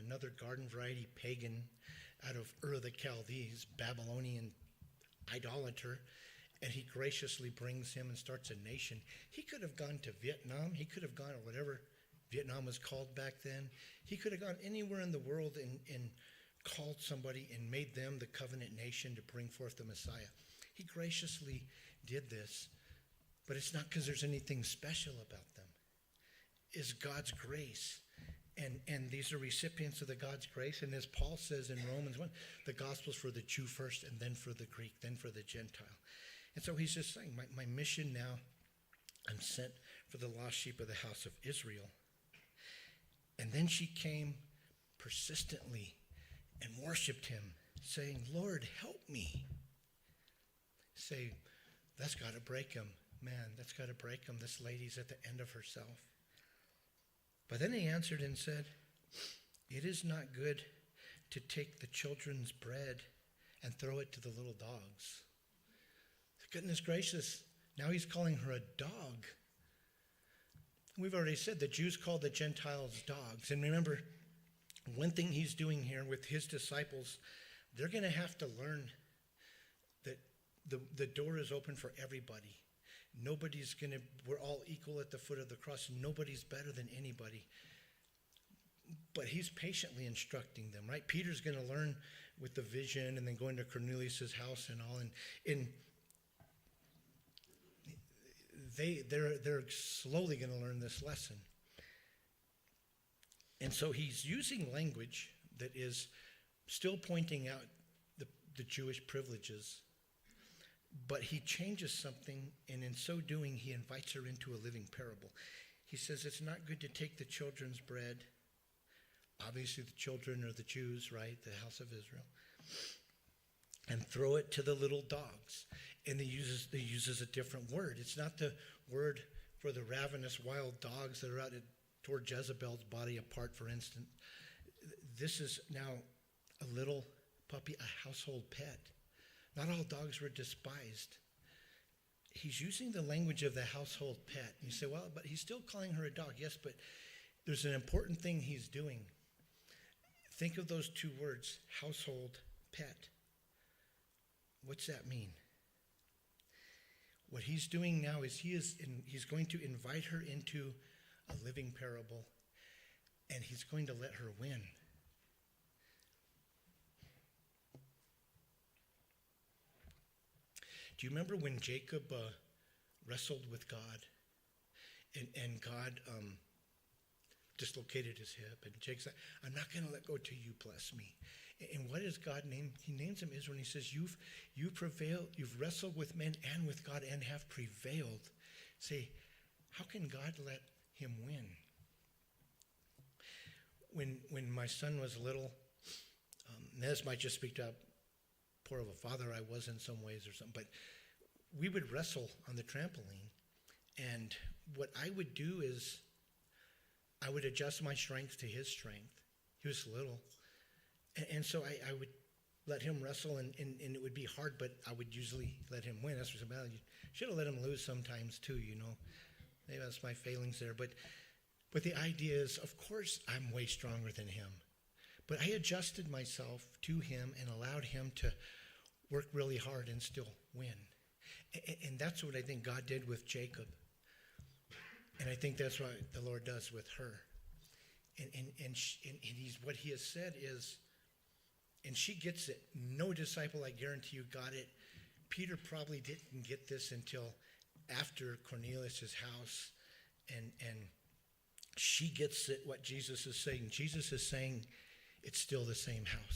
another garden variety pagan out of Ur of the Chaldees, Babylonian idolater, and he graciously brings him and starts a nation. He could have gone to Vietnam. He could have gone to whatever Vietnam was called back then. He could have gone anywhere in the world and called somebody and made them the covenant nation to bring forth the Messiah. He graciously did this, but it's not because there's anything special about them. It's God's grace. And these are recipients of the God's grace. And as Paul says in Romans 1, the gospel's for the Jew first, and then for the Greek, then for the Gentile. And so he's just saying, my mission now, I'm sent for the lost sheep of the house of Israel. And then she came persistently and worshiped him, saying, Lord, help me. Say, that's got to break him. Man, that's got to break him. This lady's at the end of herself. But then he answered and said, it is not good to take the children's bread and throw it to the little dogs. Goodness gracious, now he's calling her a dog. We've already said the Jews called the Gentiles dogs. And remember, one thing he's doing here with his disciples, they're going to have to learn that the door is open for everybody. We're all equal at the foot of the cross. Nobody's better than anybody. But he's patiently instructing them, right? Peter's going to learn with the vision and then going to Cornelius' house and all. And they're slowly going to learn this lesson. And so he's using language that is still pointing out the Jewish privileges, but he changes something, and in so doing, he invites her into a living parable. He says it's not good to take the children's bread. Obviously, the children are the Jews, right? The house of Israel. And throw it to the little dogs. And he uses a different word. It's not the word for the ravenous wild dogs that are out toward Jezebel's body apart, for instance. This is now a little puppy, a household pet. Not all dogs were despised. He's using the language of the household pet. You say, well, but he's still calling her a dog. Yes, but there's an important thing he's doing. Think of those two words, household pet. What's that mean? What he's doing now is he's going to invite her into a living parable, and he's going to let her win. Do you remember when Jacob wrestled with God, and God dislocated his hip, and Jacob said, I'm not going to let go till you bless me. And what does God name? He names him Israel, and he says, you've prevailed, you've wrestled with men and with God and have prevailed. Say, how can God let him win? When my son was little, this might just speak to how poor of a father I was in some ways or something, but we would wrestle on the trampoline, and what I would do is I would adjust my strength to his strength. He was little. And so I would let him wrestle, and it would be hard, but I would usually let him win. That's what's about it. You should have let him lose sometimes too, you know. Maybe that's my failings there. But the idea is, of course, I'm way stronger than him. But I adjusted myself to him and allowed him to work really hard and still win. And that's what I think God did with Jacob. And I think that's what the Lord does with her. And he's, what he has said is, and she gets it. No disciple, I guarantee you, got it. Peter probably didn't get this until after Cornelius' house. And she gets it, what Jesus is saying. Jesus is saying it's still the same house.